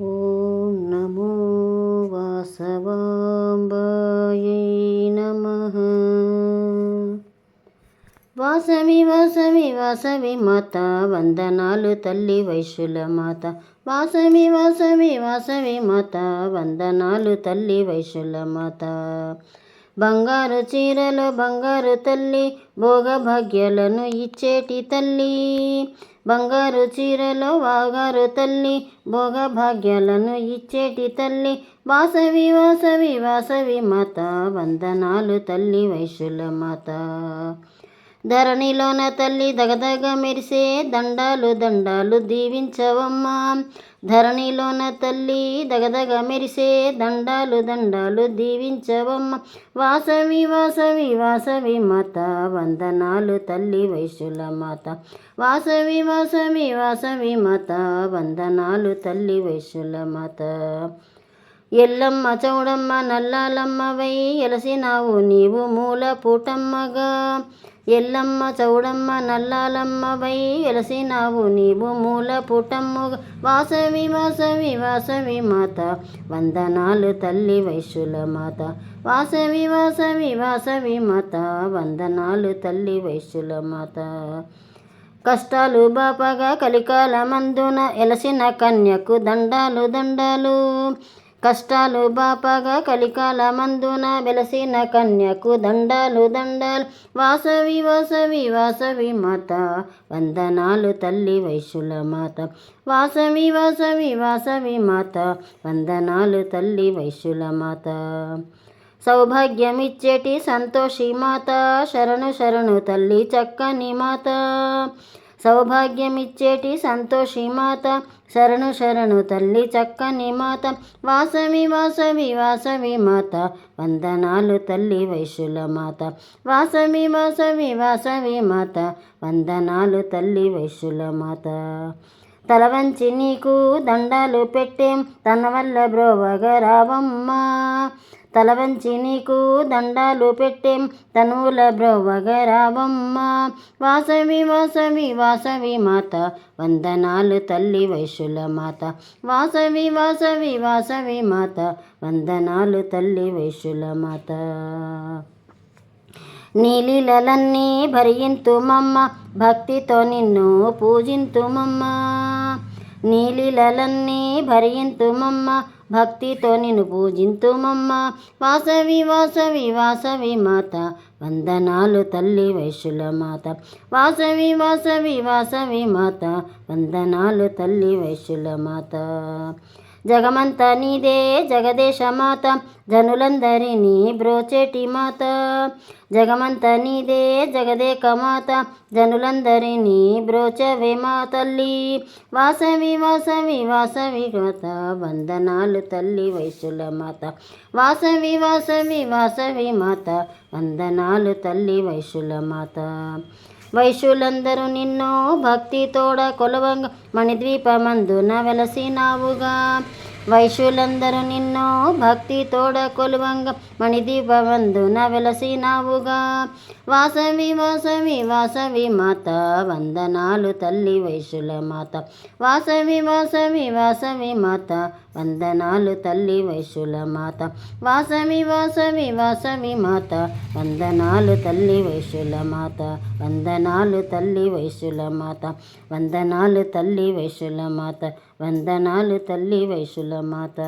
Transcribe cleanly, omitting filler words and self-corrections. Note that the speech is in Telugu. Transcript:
ఓం నమో వాసవాంబాయై నమః. వాసవి వాసవి వాసవి మాత వందనాలు తల్లి వైశ్యుల మాత. వాసవి వాసవి వాసవి మాత వందనాలు తల్లి వైశ్యుల మాత. బంగారు చీరలో బంగారు తల్లి భోగభాగ్యాలను ఇచ్చేటి తల్లి. బంగారు చీరలో బంగారు తల్లి భోగభాగ్యాలను ఇచ్చేటి తల్లి. వాసవి వాసవి వాసవి మాత వందనాలు తల్లి వైశ్యుల మాత. ధరణిలోన తల్లి దగదగ మెరిసే దండాలు దండాలు దీవించవమ్మా. ధరణిలోన తల్లి దగదగ మెరిసే దండాలు దండాలు దీవించవమ్మ. వాసవి వాసవి వాసవి మాత వందనాలు తల్లి వైశ్యుల మాత. వాసవి వాసవి వాసవి మాత వందనాలు తల్లి వైశ్యుల మాత. ఎల్లమ్మ చౌడమ్మ నల్లాలమ్మవై ఎలసినావు నీవు మూల పూటమ్మగా. ఎల్లమ్మ చౌడమ్మ నల్లాలమ్మవై ఎలసినావు నీవు మూల పూటమ్ముగా. వాసవి వాసవి వాసవి మాత వందనాలు తల్లి వైశ్యుల మాత. వాసవి వాసవి వాసవి మాత వందనాలు తల్లి వైశ్యుల మాత. కష్టాలు బాపగా కలికాల మందున ఎలసిన కన్యకు దండాలు దండాలు. కష్టాలు బాపగా కలికాల మందున వెలసిన కన్యకు దండాలు దండాలు. వాసవి వాసవి వాసవి మాత వందనాలు తల్లి వైశ్యుల మాత. వాసవి వాసవి వాసవి మాత వందనాలు తల్లి వైశ్యుల మాత. సౌభాగ్యమిచ్చేటి సంతోషి మాత శరణు శరణు తల్లి చక్కని మాత. సౌభాగ్యమిచ్చేటి సంతోషి మాత శరణు శరణు తల్లి చక్కని మాత. వాసవి వాసవి వాసవి మాత వందనాలు తల్లి వైశ్యుల మాత. వాసవి వాసవి వాసవి మాత వందనాలు తల్లి వైశ్యుల మాత. తల వంచి నీకు దండాలు పెట్టేం తన వల్ల బ్రోవగా రావమ్మా. తల వంచి నీకు దండాలు పెట్టేం తనువుల బ్రోవగా రావమ్మా. వాసవి వాసవి వాసవి మాత వందనాలు తల్లి వైశ్యుల మాత. వాసవి వాసవి వాసవి మాత వందనాలు తల్లి వైశ్యుల మాత. నీలీలన్నీ భరింతుమమ్మ భక్తితో నిన్ను పూజింతుమమ్మ. నీలీలన్నీ భరింతుమమ్మ భక్తితో నిన్ను పూజింతుమమ్మ. వాసవి వాసవి వాసవి మాత వందనాలు తల్లి వైశ్యుల మాత. వాసవి వాసవి వాసవి మాత వందనాలు తల్లి వైశ్యుల మాత. జగమంతా నీదే జగదేశ మాత జనులందరినీ బ్రోచేటి మాత. జగమంతా నీదే జగదేక మాత జనులందరినీ బ్రోచవే మా తల్లి. వాసవి వాసవి వాసవి మాత వందనాలు తల్లి వైశ్యుల మాత. వాసవి వాసవి వాసవి మాత వందనాలు తల్లి వైశ్యుల మాత. వైశ్యులందరూ నిన్ను భక్తి తోడ కొలవంగ మణిద్వీపమందున వెలసినావుగా. వైశ్యులందరూ నిన్ను భక్తి తోడ కొలువంగ మణిద్వీపమందున వెలసినావుగా. వాసవి వాసవి వాసవి మాత వందనాలు తల్లి వైశ్యుల మాత. వాసవి వాసవి వాసవి మాత వందనాలు తల్లి వైశ్యుల మాత. వాసవి వాసవి వాసవి మాత వందనాలు తల్లి వైశ్యుల మాత. వందనాలు తల్లి వైశ్యుల మాత. వందనాలు తల్లి వైశ్యుల మాత. వందనాలు తల్లి వైశ్యుల మాత.